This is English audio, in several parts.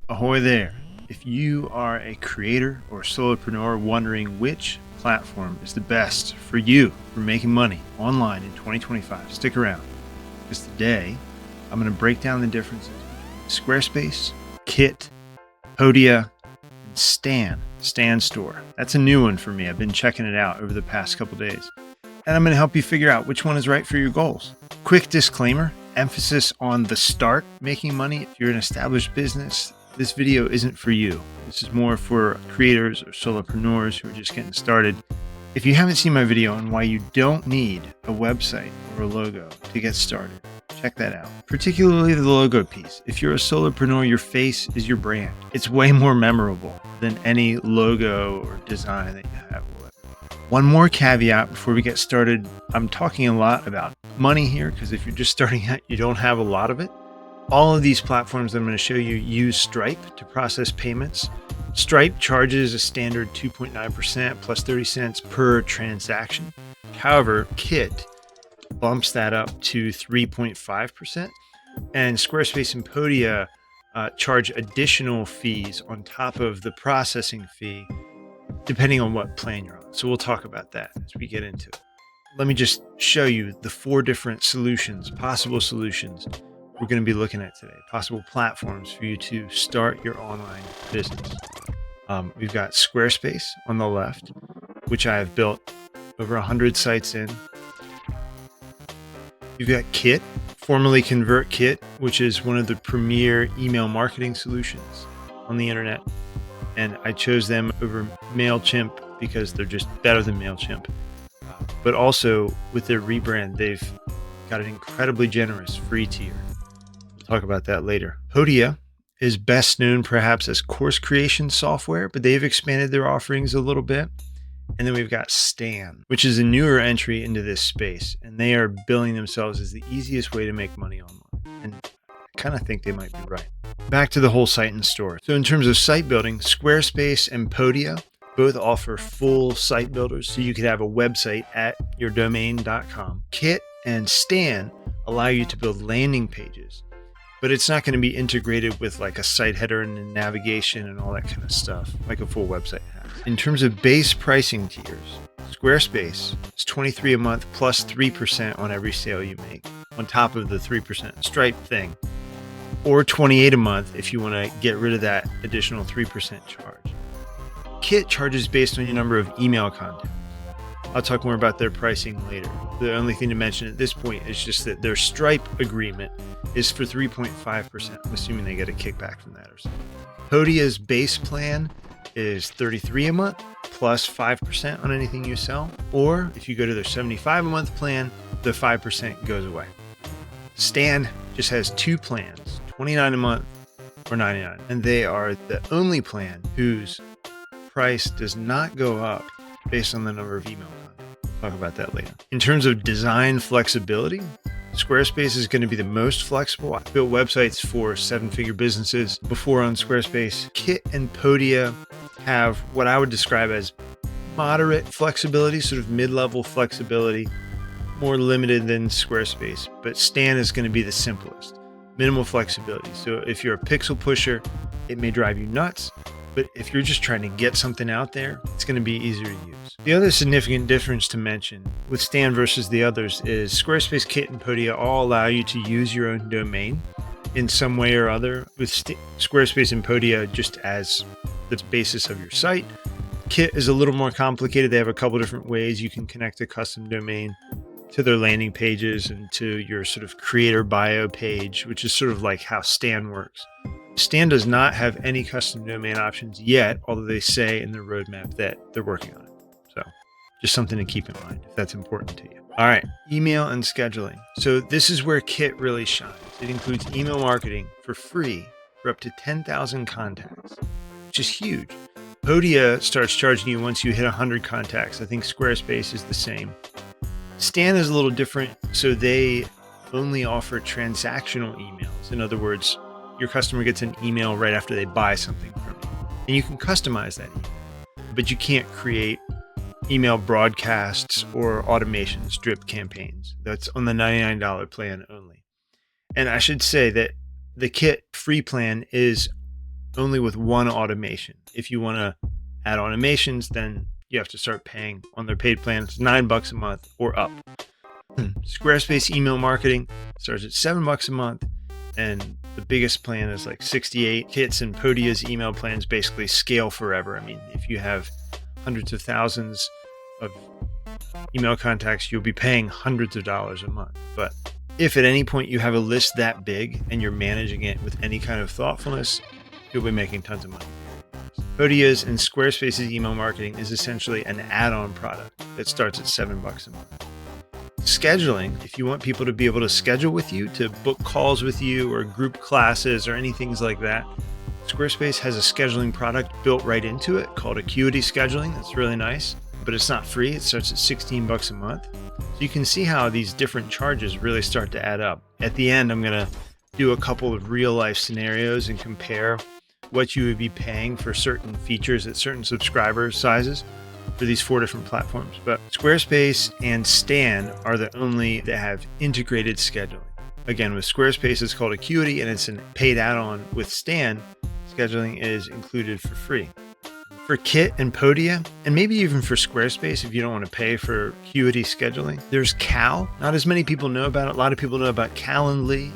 Ahoy there. If you are a creator or solopreneur wondering which platform is the best for you for making money online in 2025, stick around, because today I'm going to break down the differences between Squarespace, Kit, Podia, and Stan Store. That's a new one for me. I've been checking it out over the past couple days, and I'm going to help you figure out which one is right for your goals. Quick disclaimer, emphasis on the start making money. If you're an established business, this video isn't for you. This is more for creators or solopreneurs who are just getting started. If you haven't seen my video on why you don't need a website or a logo to get started, check that out. Particularly the logo piece. If you're a solopreneur, your face is your brand. It's way more memorable than any logo or design that you have. One more caveat before we get started. I'm talking a lot about money here because if you're just starting out, you don't have a lot of it. All of these platforms that I'm going to show you use Stripe to process payments. Stripe charges a standard 2.9% plus 30 cents per transaction. However, Kit bumps that up to 3.5%, and Squarespace and Podia charge additional fees on top of the processing fee, depending on what plan you're on. So we'll talk about that as we get into it. Let me just show you the 4 different solutions, possible solutions we're going to be looking at today, possible platforms for you to start your online business. We've got Squarespace on the left, which I have built over 100 sites in. You've got Kit, formerly ConvertKit, which is one of the premier email marketing solutions on the internet. And I chose them over MailChimp because they're just better than MailChimp. But also with their rebrand, they've got an incredibly generous free tier. We'll talk about that later. Podia is best known perhaps as course creation software, but they've expanded their offerings a little bit. And then we've got Stan, which is a newer entry into this space, and they are billing themselves as the easiest way to make money online. And I kind of think they might be right. Back to the whole site and store. So in terms of site building, Squarespace and Podia both offer full site builders, so you could have a website at yourdomain.com. Kit and Stan allow you to build landing pages, but it's not going to be integrated with like a site header and navigation and all that kind of stuff like a full website has. In terms of base pricing tiers, Squarespace is $23 a month plus 3% on every sale you make, on top of the 3% Stripe thing, or $28 a month if you want to get rid of that additional 3% charge. Kit charges based on your number of email contacts. I'll talk more about their pricing later. The only thing to mention at this point is just that their Stripe agreement is for 3.5%. I'm assuming they get a kickback from that or something. Podia's base plan is $33 a month plus 5% on anything you sell. Or if you go to their $75 a month plan, the 5% goes away. Stan just has 2 plans, $29 a month or $99. And they are the only plan whose price does not go up based on the number of email contacts. We'll talk about that later. In terms of design flexibility, Squarespace is going to be the most flexible. I built websites for 7-figure businesses before on Squarespace. Kit and Podia have what I would describe as moderate flexibility, sort of mid-level flexibility, more limited than Squarespace. But Stan is going to be the simplest, minimal flexibility. So if you're a pixel pusher, it may drive you nuts. But if you're just trying to get something out there, it's going to be easier to use. The other significant difference to mention with Stan versus the others is Squarespace, Kit, and Podia all allow you to use your own domain in some way or other, with Squarespace and Podia just as the basis of your site. Kit is a little more complicated. They have a couple different ways you can connect a custom domain to their landing pages and to your sort of creator bio page, which is sort of like how Stan works. Stan does not have any custom domain options yet, although they say in their roadmap that they're working on it. So just something to keep in mind if that's important to you. All right, email and scheduling. So this is where Kit really shines. It includes email marketing for free for up to 10,000 contacts, which is huge. Podia starts charging you once you hit 100 contacts. I think Squarespace is the same. Stan is a little different. So they only offer transactional emails. In other words, your customer gets an email right after they buy something from you. And you can customize that email, but you can't create email broadcasts or automations, drip campaigns. That's on the $99 plan only. And I should say that the Kit free plan is only with one automation. If you want to add automations, then you have to start paying on their paid plan. It's $9 a month or up. Squarespace email marketing starts at $7 a month, and the biggest plan is like 68. Kits and Podia's email plans basically scale forever. I mean, if you have hundreds of thousands of email contacts, you'll be paying hundreds of dollars a month. But if at any point you have a list that big and you're managing it with any kind of thoughtfulness, you'll be making tons of money. Podia's and Squarespace's email marketing is essentially an add-on product that starts at $7 a month. Scheduling, if you want people to be able to schedule with you, to book calls with you or group classes or any things like that, Squarespace has a scheduling product built right into it called Acuity Scheduling. That's really nice, but it's not free. It starts at $16 a month. So you can see how these different charges really start to add up. At the end, I'm going to do a couple of real life scenarios and compare what you would be paying for certain features at certain subscriber sizes for these 4 different platforms. But Squarespace and Stan are the only that have integrated scheduling. Again, with Squarespace, it's called Acuity, and it's a paid add-on. With Stan, scheduling is included for free. For Kit and Podia, and maybe even for Squarespace, if you don't want to pay for Acuity scheduling, there's Cal. Not as many people know about it. A lot of people know about Calendly,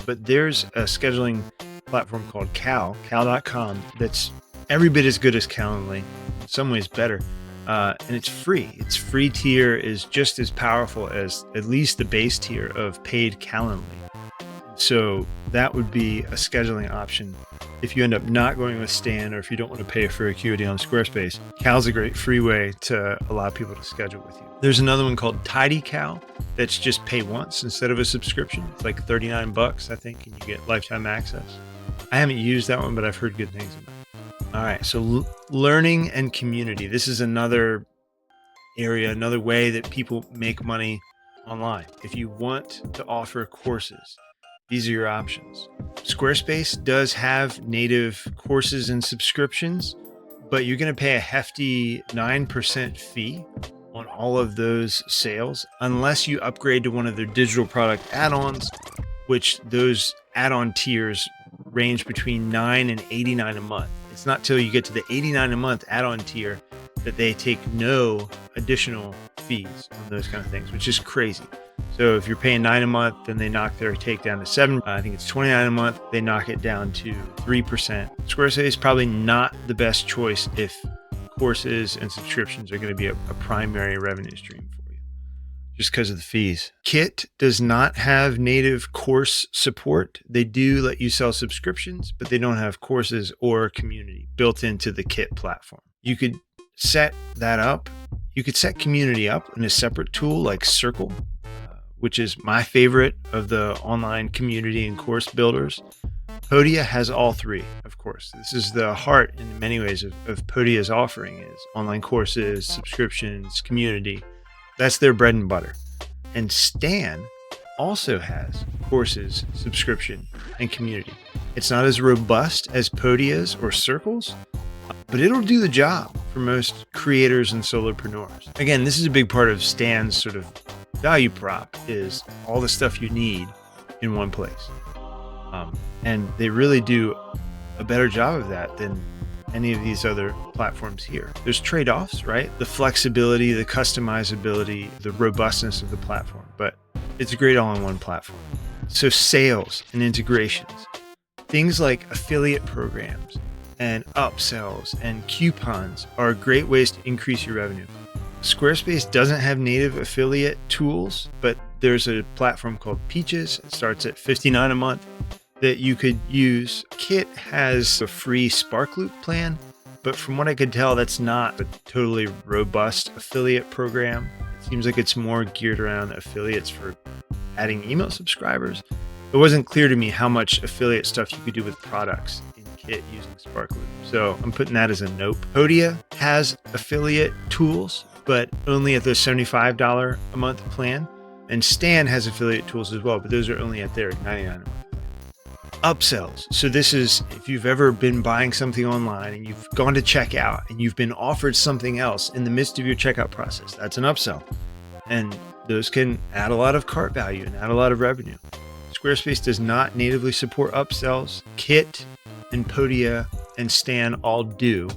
but there's a scheduling platform called cal.com that's every bit as good as Calendly, in some ways better. And it's free. Its free tier is just as powerful as at least the base tier of paid Calendly. So that would be a scheduling option. If you end up not going with Stan, or if you don't want to pay for Acuity on Squarespace, Cal's a great free way to allow people to schedule with you. There's another one called TidyCal that's just pay once instead of a subscription. It's like $39, I think, and you get lifetime access. I haven't used that one, but I've heard good things about it. All right, so learning and community. This is another area, another way that people make money online. If you want to offer courses, these are your options. Squarespace does have native courses and subscriptions, but you're going to pay a hefty 9% fee on all of those sales unless you upgrade to one of their digital product add-ons, which those add-on tiers range between $9 and $89 a month. It's not till you get to the $89 a month add-on tier that they take no additional fees on those kind of things, which is crazy. So if you're paying $9 a month, then they knock their take down to $7. I think it's $29 a month. They knock it down to 3%. Squarespace is probably not the best choice if courses and subscriptions are going to be a primary revenue stream for you, just because of the fees. Kit does not have native course support. They do let you sell subscriptions, but they don't have courses or community built into the Kit platform. You could set that up. You could set community up in a separate tool like Circle, which is my favorite of the online community and course builders. Podia has all three, of course. This is the heart in many ways of Podia's offering is online courses, subscriptions, community. That's their bread and butter. And Stan also has courses, subscription, and community. It's not as robust as Podia's or Circle's, but it'll do the job for most creators and solopreneurs. Again, this is a big part of Stan's sort of value prop is all the stuff you need in one place. And they really do a better job of that than any of these other platforms here. There's trade-offs, right? The flexibility, the customizability, the robustness of the platform, but it's a great all-in-one platform. So sales and integrations, things like affiliate programs and upsells and coupons are great ways to increase your revenue. Squarespace doesn't have native affiliate tools, but there's a platform called Peaches. It starts at $59 a month that you could use. Kit has a free Sparkloop plan, but from what I could tell, that's not a totally robust affiliate program. It seems like it's more geared around affiliates for adding email subscribers. It wasn't clear to me how much affiliate stuff you could do with products in Kit using Sparkloop. So I'm putting that as a nope. Podia has affiliate tools, but only at the $75 a month plan. And Stan has affiliate tools as well, but those are only at their $99 a month plan. Upsells. So this is if you've ever been buying something online and you've gone to checkout and you've been offered something else in the midst of your checkout process, that's an upsell. And those can add a lot of cart value and add a lot of revenue. Squarespace does not natively support upsells. Kit and Podia and Stan all do.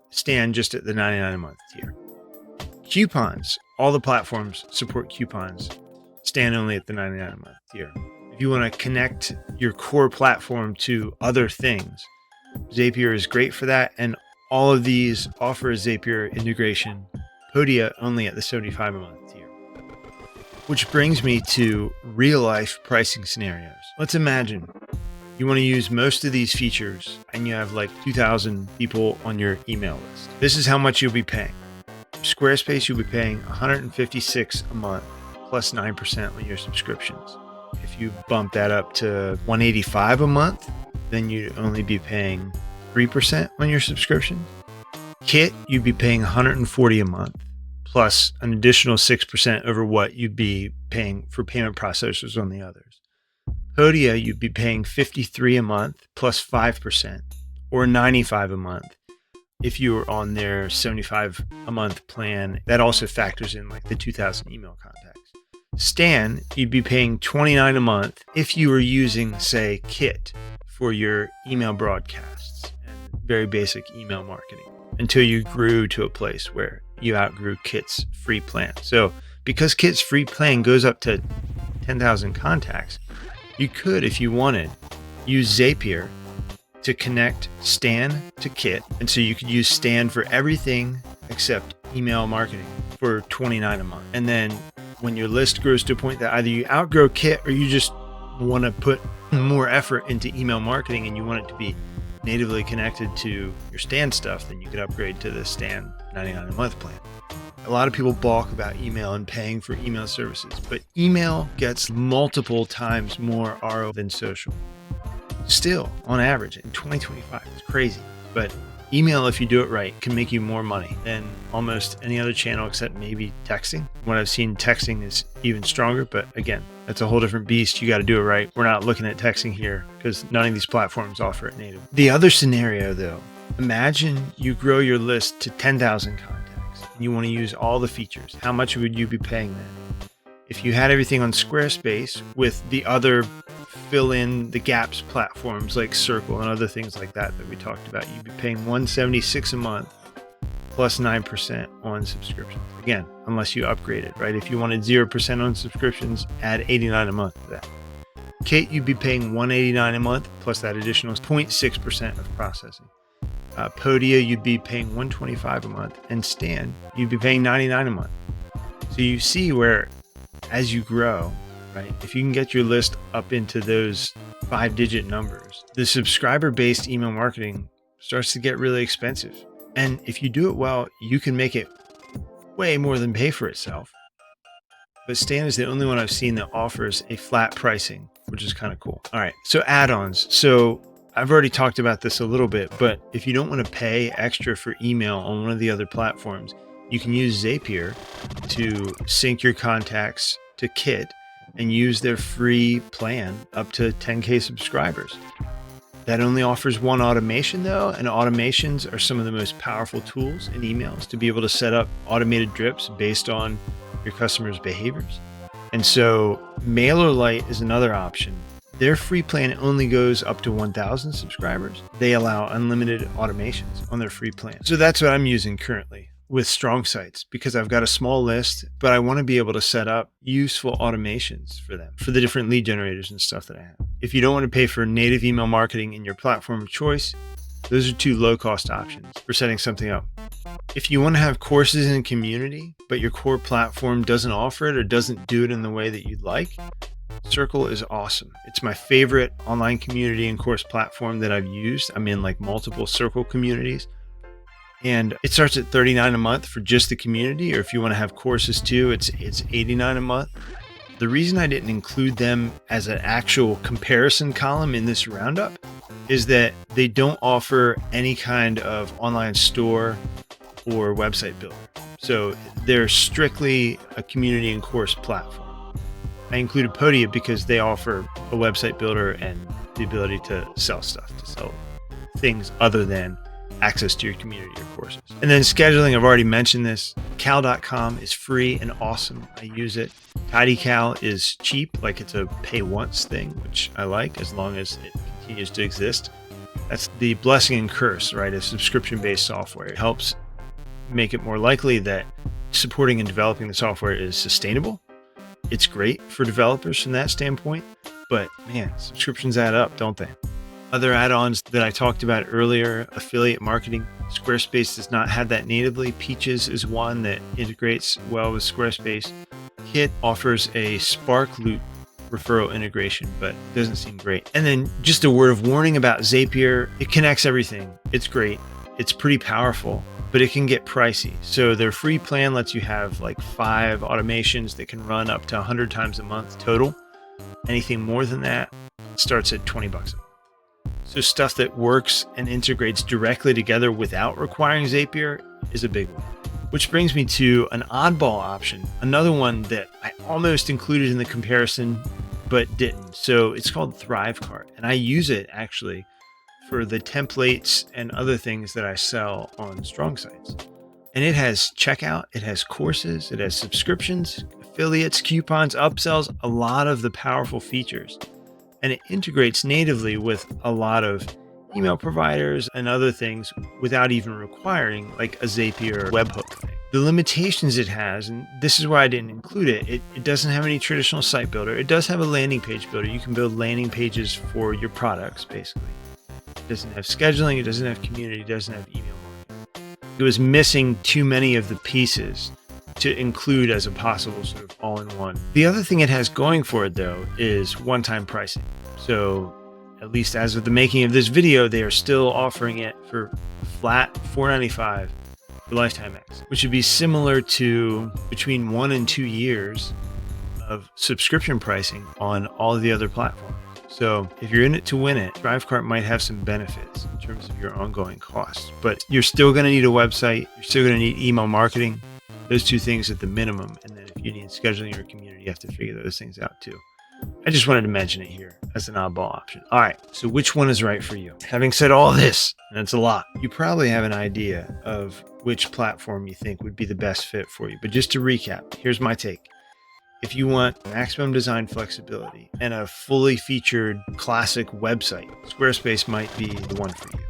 Stan just at the $99 a month tier. Coupons, all the platforms support coupons. Stan only at the $99 a month tier. If you want to connect your core platform to other things, Zapier is great for that. And all of these offer a Zapier integration. Podia only at the $75 a month tier. Which brings me to real life pricing scenarios. Let's imagine you want to use most of these features and you have like 2,000 people on your email list. This is how much you'll be paying. Squarespace, you'll be paying $156 a month plus 9% on your subscriptions. If you bump that up to $185 a month, then you'd only be paying 3% on your subscription. Kit, you'd be paying $140 a month plus an additional 6% over what you'd be paying for payment processors on the others. Podia, you'd be paying $53 a month plus 5% or $95 a month if you were on their $75 a month plan. That also factors in like the 2,000 email contacts. Stan, you'd be paying $29 a month if you were using, say, Kit for your email broadcasts and very basic email marketing until you grew to a place where you outgrew Kit's free plan. So because Kit's free plan goes up to 10,000 contacts, you could, if you wanted, use Zapier to connect Stan to Kit. And so you could use Stan for everything except email marketing for $29 a month. And then when your list grows to a point that either you outgrow Kit or you just want to put more effort into email marketing and you want it to be natively connected to your Stan stuff, then you could upgrade to the Stan $99 a month plan. A lot of people balk about email and paying for email services, but email gets multiple times more ROI than social. Still, on average, in 2025, it's crazy. But email, if you do it right, can make you more money than almost any other channel except maybe texting. What I've seen, texting is even stronger, but again, that's a whole different beast. You got to do it right. We're not looking at texting here because none of these platforms offer it native. The other scenario though, imagine you grow your list to 10,000 contacts and you want to use all the features. How much would you be paying then? If you had everything on Squarespace with the other fill in the gaps platforms like Circle and other things like that we talked about, you'd be paying $176 a month plus 9% on subscriptions. Again, unless you upgrade it, right? If you wanted 0% on subscriptions, add $89 a month to that. Kit, you'd be paying $189 a month plus that additional 0.6% of processing. Podia, you'd be paying $125 a month, and Stan, you'd be paying $99 a month. So you see where, as you grow, right, if you can get your list up into those 5-digit numbers, the subscriber-based email marketing starts to get really expensive. And if you do it well, you can make it way more than pay for itself. But Stan is the only one I've seen that offers a flat pricing, which is kind of cool. All right, so add-ons. So I've already talked about this a little bit, but if you don't want to pay extra for email on one of the other platforms, you can use Zapier to sync your contacts to Kit and use their free plan up to 10K subscribers. That only offers one automation though, and automations are some of the most powerful tools in emails to be able to set up automated drips based on your customers' behaviors. And so MailerLite is another option. Their free plan only goes up to 1,000 subscribers. They allow unlimited automations on their free plan. So that's what I'm using currently with Strong Sites, because I've got a small list, but I want to be able to set up useful automations for them, for the different lead generators and stuff that I have. If you don't want to pay for native email marketing in your platform of choice, those are two low-cost options for setting something up. If you want to have courses in a community, but your core platform doesn't offer it or doesn't do it in the way that you'd like, Circle is awesome. It's my favorite online community and course platform that I've used. I'm in like multiple Circle communities. And it starts at $39 a month for just the community, or if you want to have courses too, it's $89 a month. The reason I didn't include them as an actual comparison column in this roundup is that they don't offer any kind of online store or website builder. So they're strictly a community and course platform. I included Podia because they offer a website builder and the ability to sell stuff, to sell things other than access to your community or courses. And then scheduling, I've already mentioned this. Cal.com is free and awesome. I use it. TidyCal is cheap, like it's a pay once thing, which I like as long as it continues to exist. That's the blessing and curse, right? Of subscription-based software. It helps make it more likely that supporting and developing the software is sustainable. It's great for developers from that standpoint, but man, subscriptions add up, don't they? Other add-ons that I talked about earlier, affiliate marketing. Squarespace does not have that natively. Peaches is one that integrates well with Squarespace. Kit offers a Spark Loop referral integration, but it doesn't seem great. And then just a word of warning about Zapier. It connects everything. It's great. It's pretty powerful, but it can get pricey. So their free plan lets you have like 5 automations that can run up to 100 times a month total. Anything more than that starts at $20 a month. So stuff that works and integrates directly together without requiring Zapier is a big one. Which brings me to an oddball option, another one that I almost included in the comparison, but didn't. So it's called Thrivecart, and I use it actually for the templates and other things that I sell on strong sites. And it has checkout, it has courses, it has subscriptions, affiliates, coupons, upsells, a lot of the powerful features. And it integrates natively with a lot of email providers and other things without even requiring like a Zapier webhook thing. The limitations it has, and this is why I didn't include it, it doesn't have any traditional site builder. It does have a landing page builder. You can build landing pages for your products, basically. It doesn't have scheduling, it doesn't have community, it doesn't have email marketing. It was missing too many of the pieces to include as a possible sort of all-in-one. The other thing it has going for it, though, is one-time pricing. So at least as of the making of this video, they are still offering it for flat $4.95 for Lifetime X, which would be similar to between 1 and 2 years of subscription pricing on all of the other platforms. So if you're in it to win it, Thrivecart might have some benefits in terms of your ongoing costs, but you're still going to need a website. You're still going to need email marketing. Those 2 things at the minimum. And then if you need scheduling your community, you have to figure those things out too. I just wanted to mention it here as an oddball option. All right, so which one is right for you? Having said all this, and it's a lot, you probably have an idea of which platform you think would be the best fit for you. But just to recap, here's my take. If you want maximum design flexibility and a fully featured classic website, Squarespace might be the one for you.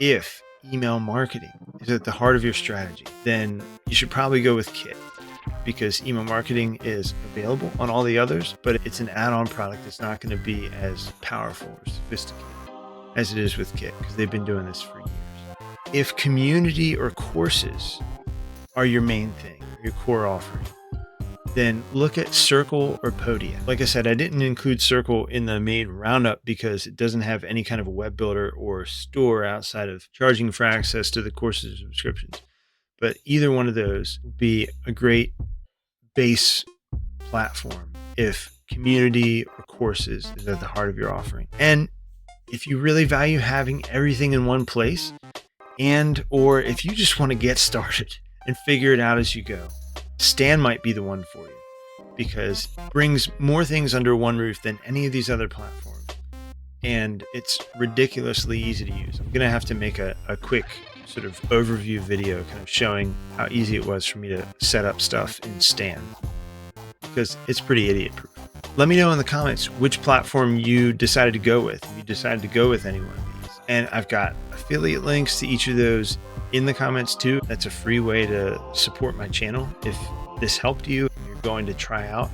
If email marketing is at the heart of your strategy, then you should probably go with Kit, because email marketing is available on all the others, but it's an add-on product that's not going to be as powerful or sophisticated as it is with Kit, because they've been doing this for years. If community or courses are your main thing, your core offering, then look at Circle or Podia. Like I said, I didn't include Circle in the main roundup because it doesn't have any kind of a web builder or store outside of charging for access to the courses and subscriptions. But either one of those would be a great base platform if community or courses is at the heart of your offering. And if you really value having everything in one place, and or if you just want to get started and figure it out as you go, Stan might be the one for you, because it brings more things under one roof than any of these other platforms. And it's ridiculously easy to use. I'm going to have to make a quick sort of overview video kind of showing how easy it was for me to set up stuff in Stan, because it's pretty idiot proof. Let me know in the comments which platform you decided to go with. If you decided to go with any one of these. And I've got affiliate links to each of those in the comments too. That's a free way to support my channel. If this helped you and you're going to try out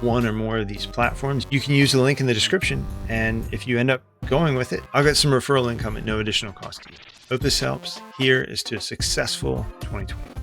one or more of these platforms, you can use the link in the description. And if you end up going with it, I'll get some referral income at no additional cost to you. Hope this helps. Here is to a successful 2020.